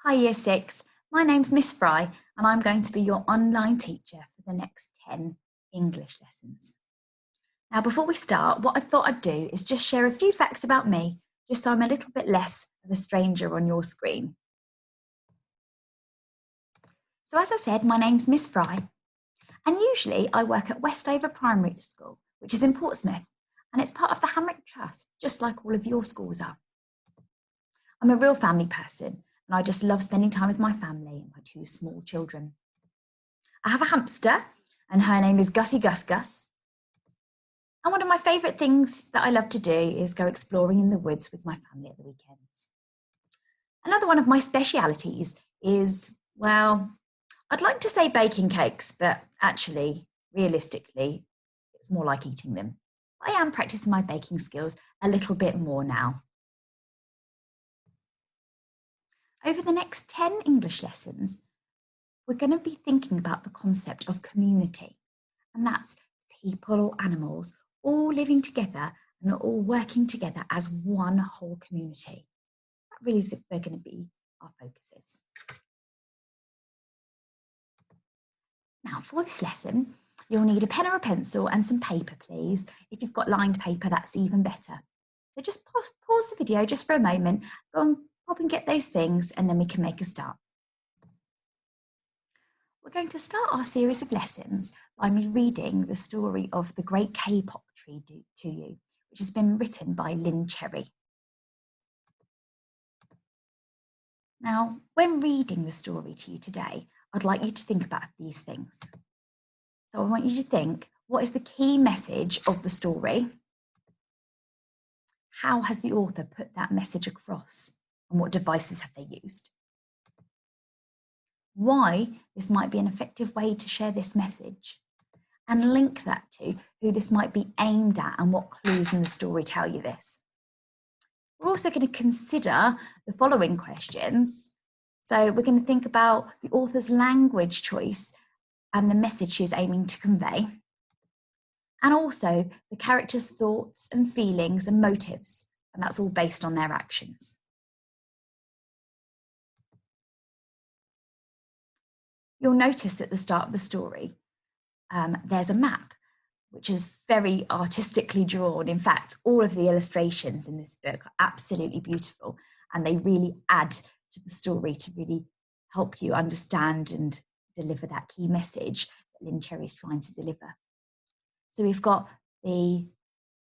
Hi Year 6, my name's Miss Fry and I'm going to be your online teacher for the next 10 English lessons. Now before we start, what I thought I'd do is just share a few facts about me, just so I'm a little bit less of a stranger on your screen. So as I said, my name's Miss Fry and usually I work at Westover Primary School, which is in Portsmouth, and it's part of the Hamrick Trust, just like all of your schools are. I'm a real family person and I just love spending time with my family and my two small children. I have a hamster and her name is Gussie Gus Gus. And one of my favourite things that I love to do is go exploring in the woods with my family at the weekends. Another one of my specialities is, well, I'd like to say baking cakes, but actually, realistically, it's more like eating them. I am practicing my baking skills a little bit more now. Over the next 10 English lessons, we're going to be thinking about the concept of community, and that's people or animals all living together and all working together as one whole community. That really is where going to be our focuses. Now, for this lesson, you'll need a pen or a pencil and some paper, please. If you've got lined paper, that's even better. So just pause the video just for a moment, go and pop and get those things, and then we can make a start. We're going to start our series of lessons by me reading the story of the Great Kapok Tree to you, which has been written by Lynn Cherry. Now, when reading the story to you today, I'd like you to think about these things. So I want you to think, what is the key message of the story? How has the author put that message across, and what devices have they used? Why this might be an effective way to share this message, and link that to who this might be aimed at and what clues in the story tell you this. We're also going to consider the following questions. So we're going to think about the author's language choice and the message she's aiming to convey, and also the characters' thoughts and feelings and motives, and that's all based on their actions. You'll notice at the start of the story, there's a map, which is very artistically drawn. In fact, all of the illustrations in this book are absolutely beautiful, and they really add to the story to really help you understand and deliver that key message that Lynn Cherry is trying to deliver. So we've got the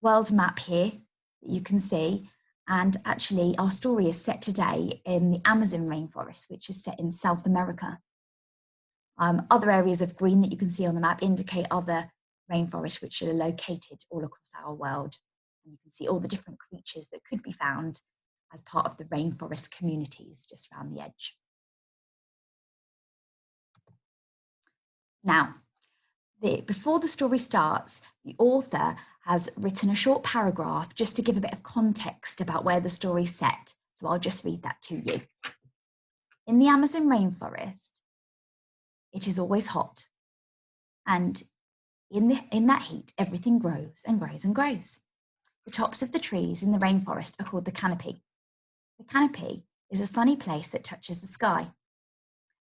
world map here that you can see, and actually our story is set today in the Amazon rainforest, which is set in South America. Other areas of green that you can see on the map indicate other rainforests which are located all across our world. And you can see all the different creatures that could be found as part of the rainforest communities just around the edge. Now, before the story starts, the author has written a short paragraph just to give a bit of context about where the story's set. So I'll just read that to you. In the Amazon rainforest, it is always hot, and in that heat, everything grows and grows and grows. The tops of the trees in the rainforest are called the canopy. The canopy is a sunny place that touches the sky.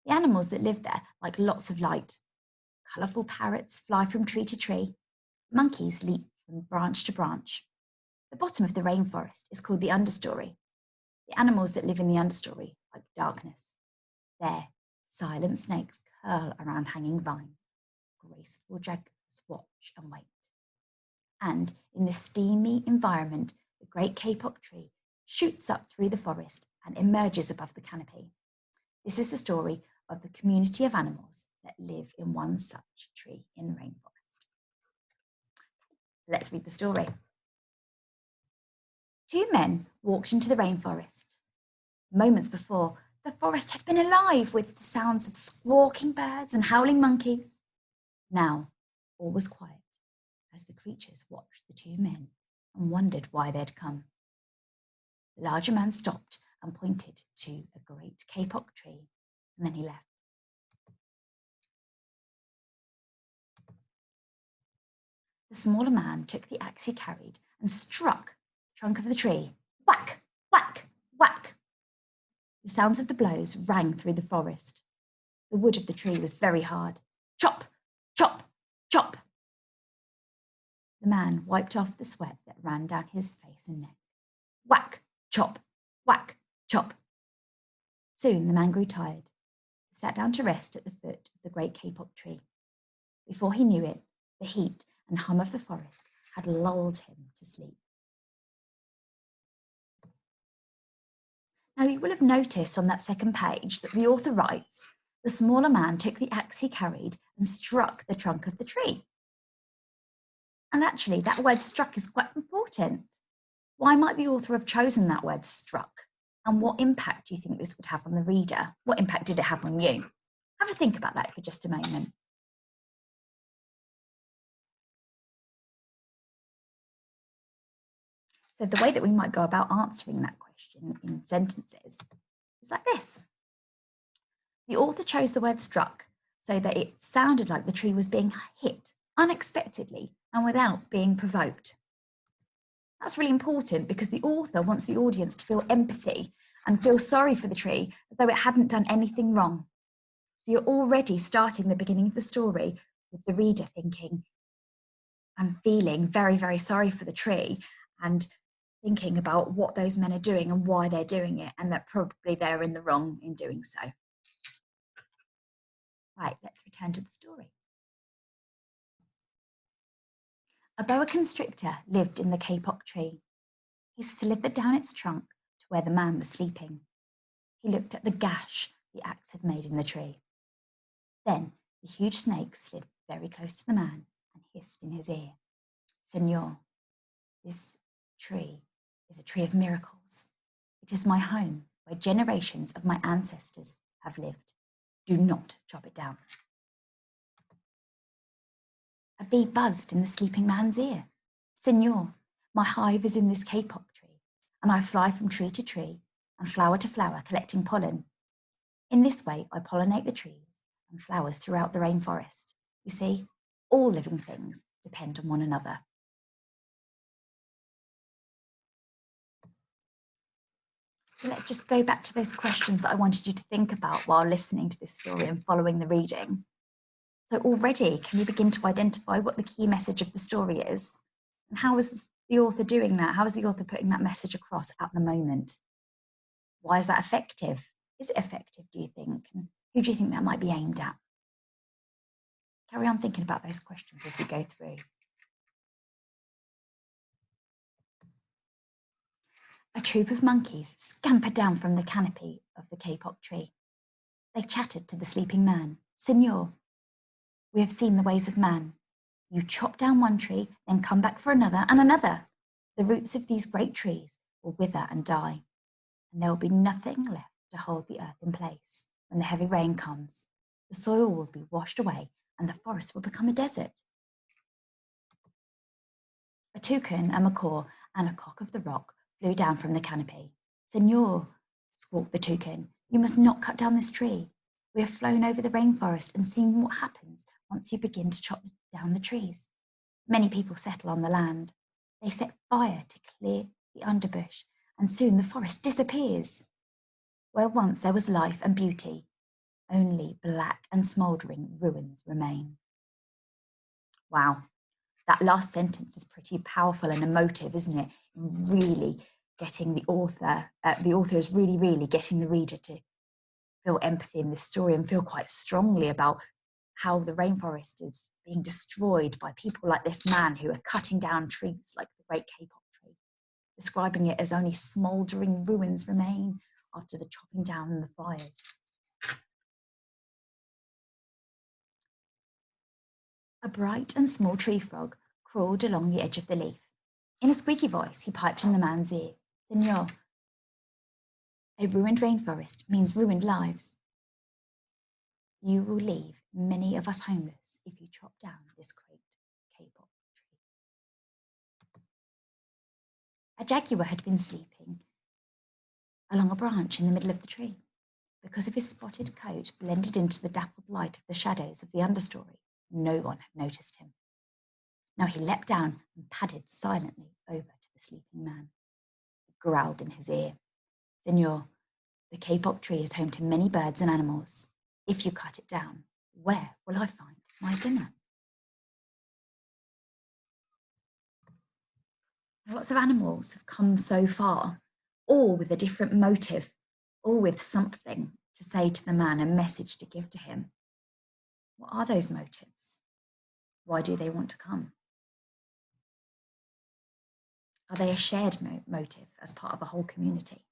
The animals that live there like lots of light. Colourful parrots fly from tree to tree. Monkeys leap from branch to branch. The bottom of the rainforest is called the Understory. The animals that live in the Understory like darkness. There, silent snakes curl around hanging vines. Graceful jaguars watch and wait. And in the steamy environment, the Great Kapok Tree shoots up through the forest and emerges above the canopy. This is the story of the community of animals that live in one such tree in the rainforest. Let's read the story. Two men walked into the rainforest. Moments before, the forest had been alive with the sounds of squawking birds and howling monkeys. Now, all was quiet as the creatures watched the two men and wondered why they'd come. The larger man stopped and pointed to a great kapok tree, and then he left. The smaller man took the axe he carried and struck the trunk of the tree. Whack, whack, whack. The sounds of the blows rang through the forest. The wood of the tree was very hard. Chop, chop, chop. The man wiped off the sweat that ran down his face and neck. Whack, chop, whack, chop. Soon the man grew tired. He sat down to rest at the foot of the great kapok tree. Before he knew it, the heat and hum of the forest had lulled him to sleep. Now, you will have noticed on that second page that the author writes, the smaller man took the axe he carried and struck the trunk of the tree. And actually, that word struck is quite important. Why might the author have chosen that word struck? And what impact do you think this would have on the reader? What impact did it have on you? Have a think about that for just a moment. So the way that we might go about answering that question in sentences is like this. The author chose the word struck so that it sounded like the tree was being hit unexpectedly and without being provoked. That's really important because the author wants the audience to feel empathy and feel sorry for the tree as though it hadn't done anything wrong. So you're already starting the beginning of the story with the reader thinking, I'm feeling very, very sorry for the tree and thinking about what those men are doing and why they're doing it, and that probably they're in the wrong in doing so. Right, let's return to the story. A boa constrictor lived in the kapok tree. He slithered down its trunk to where the man was sleeping. He looked at the gash the axe had made in the tree. Then the huge snake slid very close to the man and hissed in his ear, Senor, this tree is a tree of miracles. It is my home where generations of my ancestors have lived. Do not chop it down. A bee buzzed in the sleeping man's ear. Senor, my hive is in this kapok tree, and I fly from tree to tree and flower to flower collecting pollen. In this way, I pollinate the trees and flowers throughout the rainforest. You see, all living things depend on one another. So let's just go back to those questions that I wanted you to think about while listening to this story and following the reading. So already, can you begin to identify what the key message of the story is? And how is the author doing that? How is the author putting that message across at the moment? Why is that effective? Is it effective, do you think? And who do you think that might be aimed at? Carry on thinking about those questions as we go through. A troop of monkeys scampered down from the canopy of the kapok tree. They chattered to the sleeping man. Senor, we have seen the ways of man. You chop down one tree, then come back for another and another. The roots of these great trees will wither and die, and there will be nothing left to hold the earth in place. When the heavy rain comes, the soil will be washed away and the forest will become a desert. A toucan, a macaw, and a cock of the rock flew down from the canopy. Senor, squawked the toucan, you must not cut down this tree. We have flown over the rainforest and seen what happens once you begin to chop down the trees. Many people settle on the land. They set fire to clear the underbush, and soon the forest disappears. Where once there was life and beauty, only black and smouldering ruins remain. Wow, that last sentence is pretty powerful and emotive, isn't it? Really getting the author is really getting the reader to feel empathy in this story and feel quite strongly about how the rainforest is being destroyed by people like this man who are cutting down trees like the great kapok tree, describing it as only smouldering ruins remain after the chopping down and the fires. A bright and small tree frog crawled along the edge of the leaf. In a squeaky voice, he piped in the man's ear, Senor, a ruined rainforest means ruined lives. You will leave many of us homeless if you chop down this great kapok tree. A jaguar had been sleeping along a branch in the middle of the tree. Because of his spotted coat blended into the dappled light of the shadows of the understory, no one had noticed him. Now he leapt down and padded silently over to the sleeping man. He growled in his ear, Senor, The kapok tree is home to many birds and animals. If you cut it down, where will I find my dinner? Lots of animals have come so far, all with a different motive, all with something to say to the man, a message to give to him. What are those motives? Why do they want to come? Are they a shared motive as part of a whole community?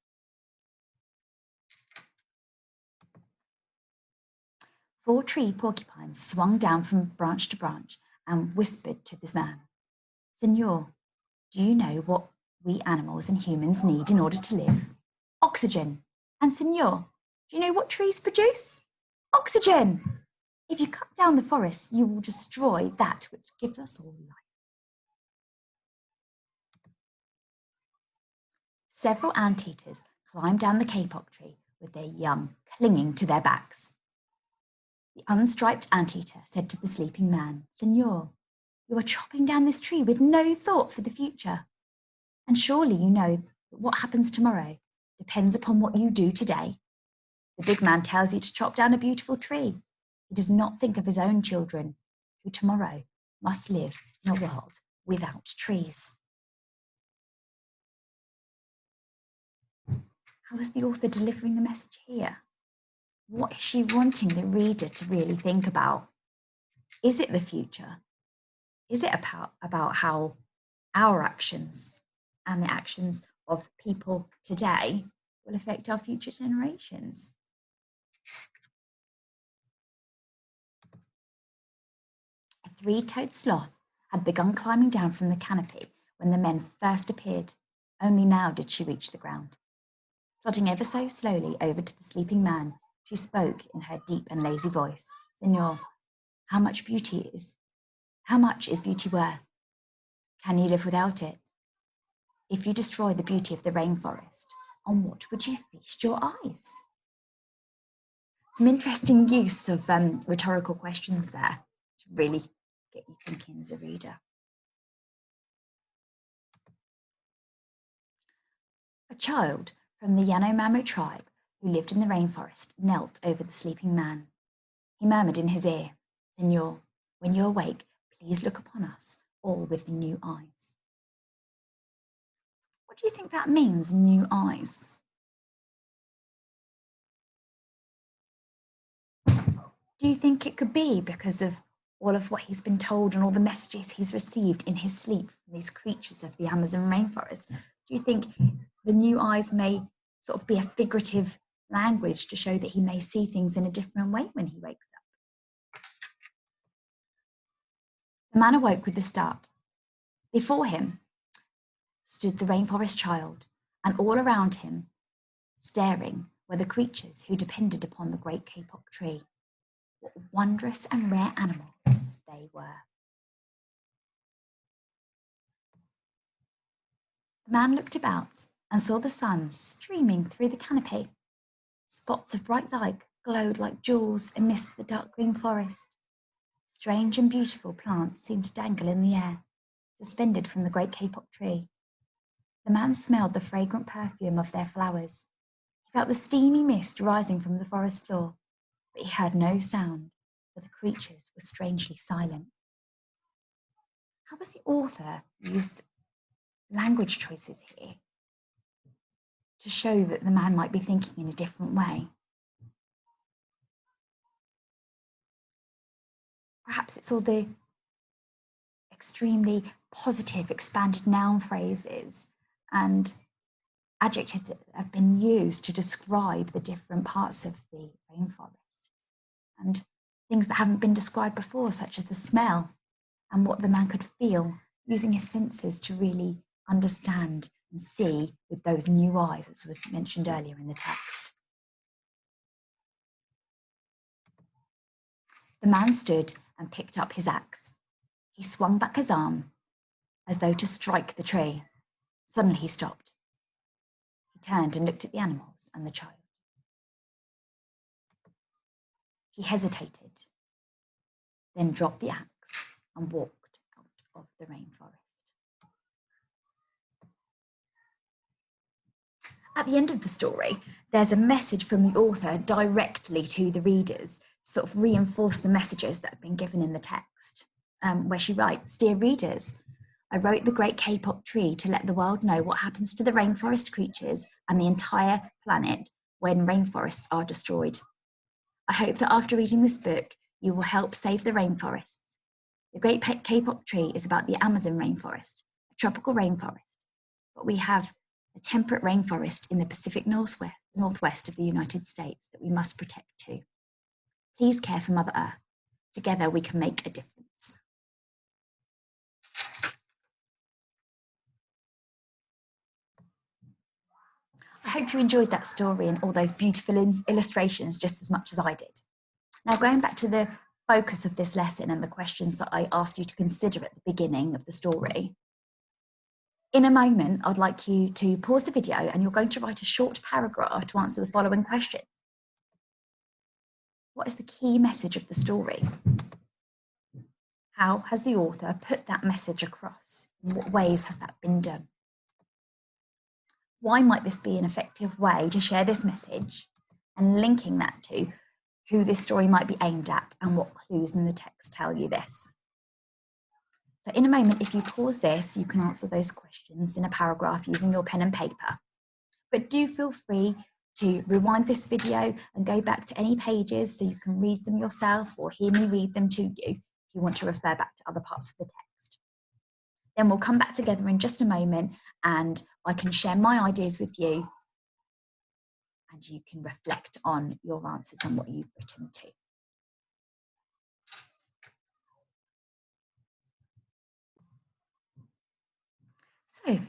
Four tree porcupines swung down from branch to branch and whispered to this man, "Senor, do you know what we animals and humans need in order to live? Oxygen. And senor, do you know what trees produce? Oxygen. If you cut down the forest, you will destroy that which gives us all life." Several anteaters climbed down the kapok tree with their young clinging to their backs. The unstriped anteater said to the sleeping man, "Senor, you are chopping down this tree with no thought for the future. And surely you know that what happens tomorrow depends upon what you do today. The big man tells you to chop down a beautiful tree. He does not think of his own children, who tomorrow must live in a world without trees." How is the author delivering the message here? What is she wanting the reader to really think about? Is it the future? Is it about how our actions and the actions of people today will affect our future generations? A three-toed sloth had begun climbing down from the canopy when the men first appeared. Only now did she reach the ground. Plodding ever so slowly over to the sleeping man, she spoke in her deep and lazy voice, "Senor, how much is beauty worth? Can you live without it? If you destroy the beauty of the rainforest, on what would you feast your eyes?" Some interesting use of rhetorical questions there to really get you thinking as a reader. A child from the Yanomamo tribe who lived in the rainforest knelt over the sleeping man. He murmured in his ear, "Senor, when you awake, please look upon us all with new eyes." What do you think that means, new eyes? Do you think it could be because of all of what he's been told and all the messages he's received in his sleep from these creatures of the Amazon rainforest? Do you think the new eyes may sort of be a figurative language to show that he may see things in a different way when he wakes up? The man awoke with a start. Before him stood the rainforest child, and all around him, staring, were the creatures who depended upon the great kapok tree. What wondrous and rare animals they were. The man looked about and saw the sun streaming through the canopy. Spots of bright light glowed like jewels amidst the dark green forest. Strange and beautiful plants seemed to dangle in the air, suspended from the great kapok tree. The man smelled the fragrant perfume of their flowers. He felt the steamy mist rising from the forest floor, but he heard no sound, for the creatures were strangely silent. How has the author used language choices here to show that the man might be thinking in a different way? Perhaps it's all the extremely positive expanded noun phrases and adjectives that have been used to describe the different parts of the rainforest and things that haven't been described before, such as the smell and what the man could feel, using his senses to really understand and see with those new eyes, as was mentioned earlier in the text. The man stood and picked up his axe. He swung back his arm as though to strike the tree. Suddenly he stopped. He turned and looked at the animals and the child. He hesitated, then dropped the axe and walked out of the rainforest. At the end of the story, there's a message from the author directly to the readers, sort of reinforce the messages that have been given in the text, where she writes, "Dear readers, I wrote The Great K-pop Tree to let the world know what happens to the rainforest creatures and the entire planet when rainforests are destroyed. I hope that after reading this book, you will help save the rainforests. The Great K-pop Tree is about the Amazon rainforest, a tropical rainforest, but we have a temperate rainforest in the Pacific Northwest of the United States that we must protect too. Please care for Mother Earth. Together we can make a difference." I hope you enjoyed that story and all those beautiful illustrations just as much as I did. Now, going back to the focus of this lesson and the questions that I asked you to consider at the beginning of the story, in a moment, I'd like you to pause the video and you're going to write a short paragraph to answer the following questions. What is the key message of the story? How has the author put that message across? In what ways has that been done? Why might this be an effective way to share this message, and linking that to who this story might be aimed at and what clues in the text tell you this? So in a moment, if you pause this, you can answer those questions in a paragraph using your pen and paper. But do feel free to rewind this video and go back to any pages so you can read them yourself or hear me read them to you if you want to refer back to other parts of the text. Then we'll come back together in just a moment and I can share my ideas with you and you can reflect on your answers and what you've written too. So,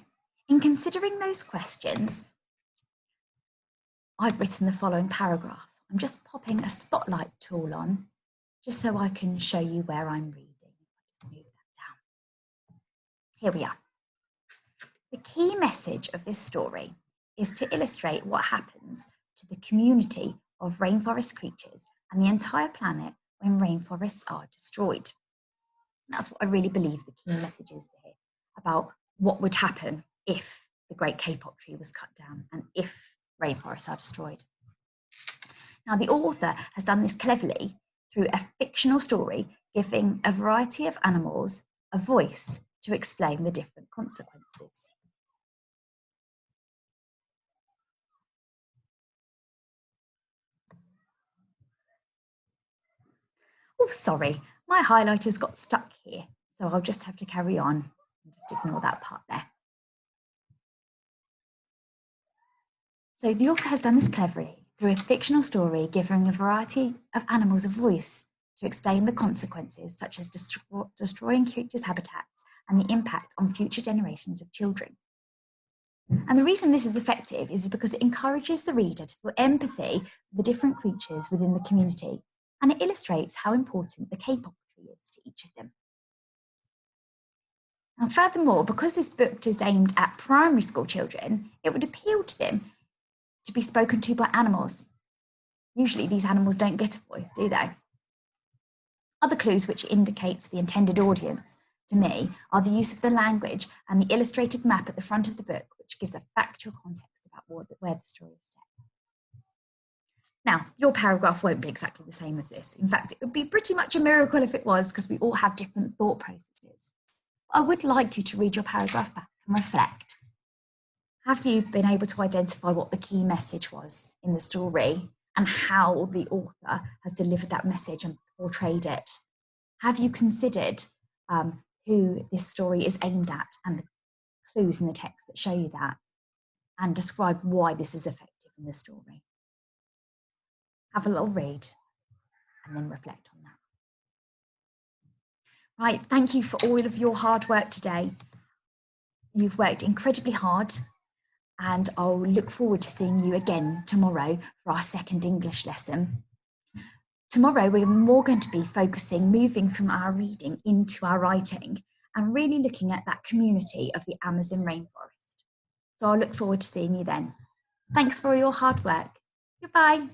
in considering those questions, I've written the following paragraph. I'm just popping a spotlight tool on just so I can show you where I'm reading. Just move that down. Here we are. The key message of this story is to illustrate what happens to the community of rainforest creatures and the entire planet when rainforests are destroyed. And that's what I really believe the key message is here, about what would happen if the Great K-pop Tree was cut down and if rainforests are destroyed. Now, the author has done this cleverly through a fictional story, giving a variety of animals a voice to explain the different consequences. Oh, sorry, my highlighters got stuck here, so I'll just have to carry on and just ignore that part there. So the author has done this cleverly through a fictional story, giving a variety of animals a voice to explain the consequences, such as destroying creatures' habitats and the impact on future generations of children. And the reason this is effective is because it encourages the reader to feel empathy for the different creatures within the community, and it illustrates how important the K-pop tree is to each of them. And furthermore, because this book is aimed at primary school children, it would appeal to them to be spoken to by animals. Usually these animals don't get a voice, do they? Other clues which indicates the intended audience to me are the use of the language and the illustrated map at the front of the book, which gives a factual context about where the story is set. Now, your paragraph won't be exactly the same as this. In fact, it would be pretty much a miracle if it was, because we all have different thought processes. I would like you to read your paragraph back and reflect. Have you been able to identify what the key message was in the story and how the author has delivered that message and portrayed it? Have you considered who this story is aimed at and the clues in the text that show you that, and describe why this is effective in the story? Have a little read and then reflect on that. Right, thank you for all of your hard work today. You've worked incredibly hard, and I'll look forward to seeing you again tomorrow for our second English lesson. Tomorrow, we're more going to be moving from our reading into our writing and really looking at that community of the Amazon rainforest. So I'll look forward to seeing you then. Thanks for all your hard work. Goodbye.